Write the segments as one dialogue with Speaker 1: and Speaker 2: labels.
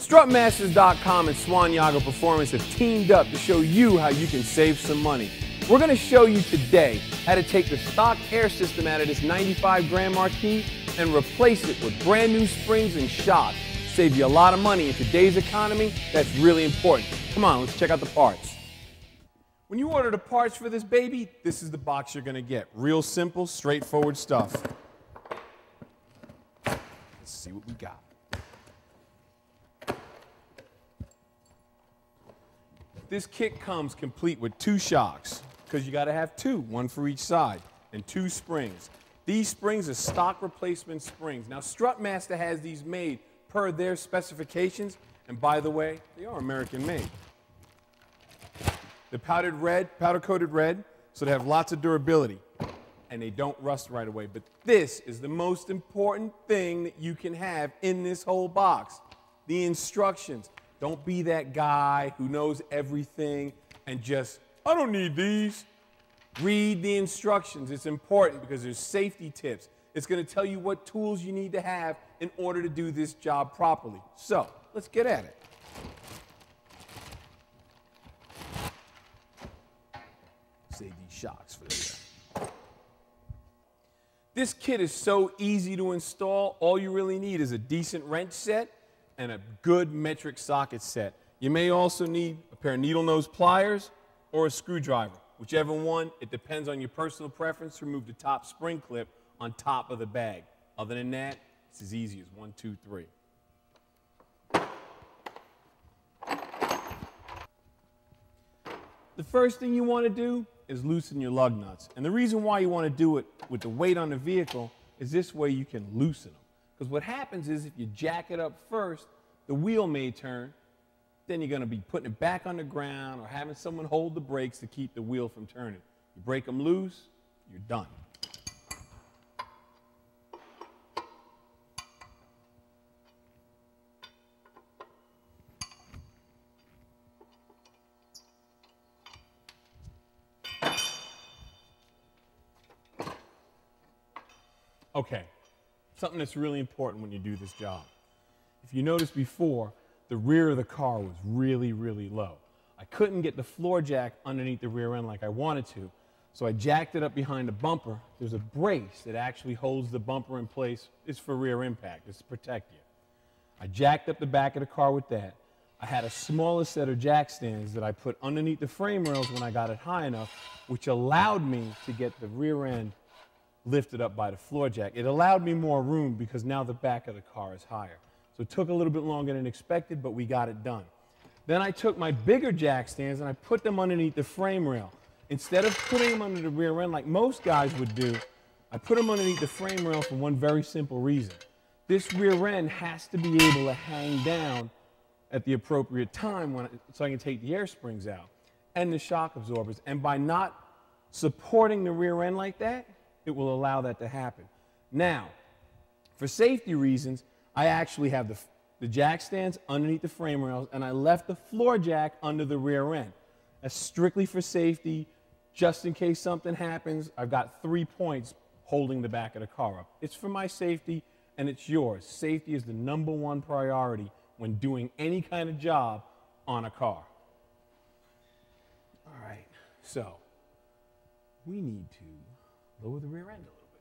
Speaker 1: Strutmasters.com and Swan Yago Performance have teamed up to show you how you can save some money. We're going to show you today how to take the stock air system out of this 95 Grand Marquis and replace it with brand new springs and shocks. Save you a lot of money in today's economy. That's really important. Come on, let's check out the parts. When you order the parts for this baby, this is the box you're going to get. Real simple, straightforward stuff. Let's see what we got. This kit comes complete with 2 shocks, because you got to have 2, 1 for each side, and 2 springs. These springs are stock replacement springs. Now, Strutmaster has these made per their specifications, and by the way, they are American made. They're powder-coated red, so they have lots of durability, and they don't rust right away. But this is the most important thing that you can have in this whole box, the instructions. Don't be that guy who knows everything and just, I don't need these. Read the instructions. It's important because there's safety tips. It's going to tell you what tools you need to have in order to do this job properly. So, let's get at it. Save these shocks for later. This kit is so easy to install. All you really need is a decent wrench set and a good metric socket set. You may also need a pair of needle nose pliers or a screwdriver. Whichever one, it depends on your personal preference to remove the top spring clip on top of the bag. Other than that, it's as easy as 1, 2, 3. The first thing you want to do is loosen your lug nuts. And the reason why you want to do it with the weight on the vehicle is this way you can loosen them. Because what happens is if you jack it up first, the wheel may turn, then you're going to be putting it back on the ground or having someone hold the brakes to keep the wheel from turning. You break them loose, you're done. Okay, something that's really important when you do this job. If you noticed before, the rear of the car was really, really low. I couldn't get the floor jack underneath the rear end like I wanted to, so I jacked it up behind the bumper. There's a brace that actually holds the bumper in place. It's for rear impact. It's to protect you. I jacked up the back of the car with that. I had a smaller set of jack stands that I put underneath the frame rails when I got it high enough, which allowed me to get the rear end lifted up by the floor jack. It allowed me more room because now the back of the car is higher. So it took a little bit longer than expected, but we got it done. Then I took my bigger jack stands and I put them underneath the frame rail. Instead of putting them under the rear end like most guys would do, I put them underneath the frame rail for one very simple reason. This rear end has to be able to hang down at the appropriate time so I can take the air springs out and the shock absorbers. And by not supporting the rear end like that, it will allow that to happen. Now, for safety reasons, I actually have the jack stands underneath the frame rails, and I left the floor jack under the rear end. That's strictly for safety. Just in case something happens, I've got 3 points holding the back of the car up. It's for my safety, and it's yours. Safety is the #1 priority when doing any kind of job on a car. All right, so we need to lower the rear end a little bit.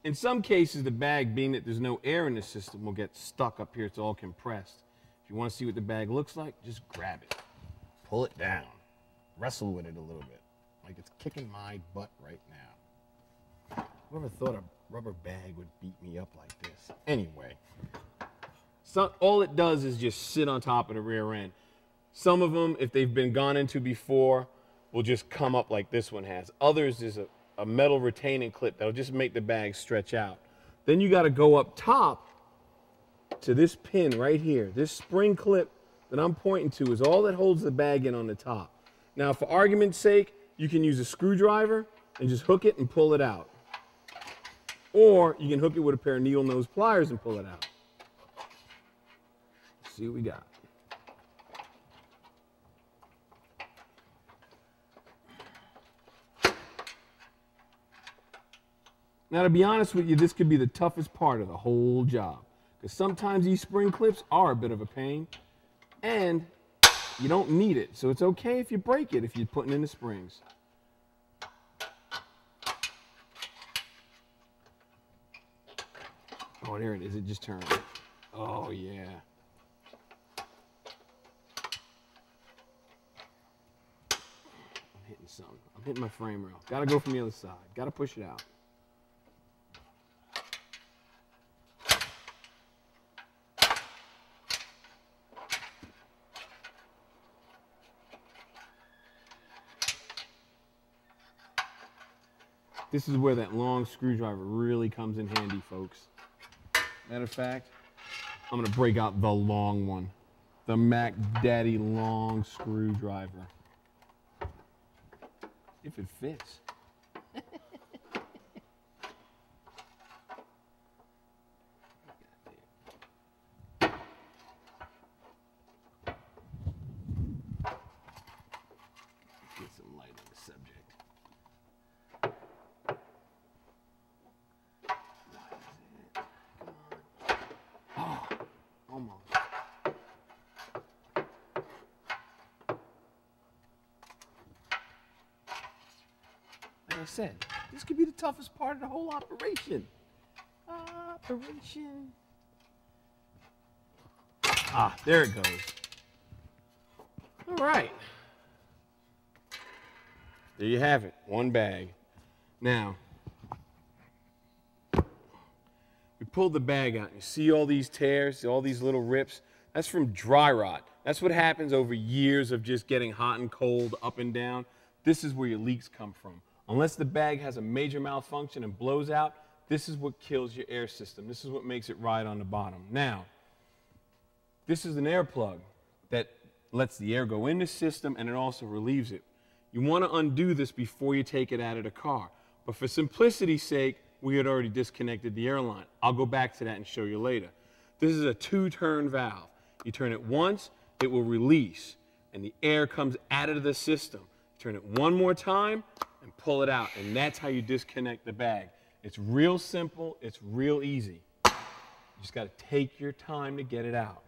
Speaker 1: In some cases, the bag, being that there's no air in the system, will get stuck up here. It's all compressed. If you want to see what the bag looks like, just grab it. Pull it down. Wrestle with it a little bit. Like it's kicking my butt right now. Whoever thought a rubber bag would beat me up like this? Anyway. So all it does is just sit on top of the rear end. Some of them, if they've been gone into before, will just come up like this one has. Others is a metal retaining clip that'll just make the bag stretch out. Then you got to go up top to this pin right here. This spring clip that I'm pointing to is all that holds the bag in on the top. Now, for argument's sake, you can use a screwdriver and just hook it and pull it out. Or you can hook it with a pair of needle nose pliers and pull it out. Let's see what we got. Now, to be honest with you, this could be the toughest part of the whole job, because sometimes these spring clips are a bit of a pain, and you don't need it. So it's okay if you break it if you're putting in the springs. Oh, there it is. It just turned. Oh, yeah. I'm hitting something. I'm hitting my frame rail. Got to go from the other side. Got to push it out. This is where that long screwdriver really comes in handy, folks. Matter of fact, I'm going to break out the long one. The Mac Daddy long screwdriver. If it fits. Get some light on the subject. Almost. Like I said, this could be the toughest part of the whole operation. Ah, there it goes. All right. There you have it, one bag. Now, we pulled the bag out. You see all these tears, all these little rips? That's from dry rot. That's what happens over years of just getting hot and cold, up and down. This is where your leaks come from. Unless the bag has a major malfunction and blows out, this is what kills your air system. This is what makes it ride on the bottom. Now, this is an air plug that lets the air go in the system and it also relieves it. You want to undo this before you take it out of the car. But for simplicity's sake, we had already disconnected the air line. I'll go back to that and show you later. This is a 2-turn valve. You turn it once, it will release, and the air comes out of the system. Turn it one more time and pull it out, and that's how you disconnect the bag. It's real simple, it's real easy. You just got to take your time to get it out.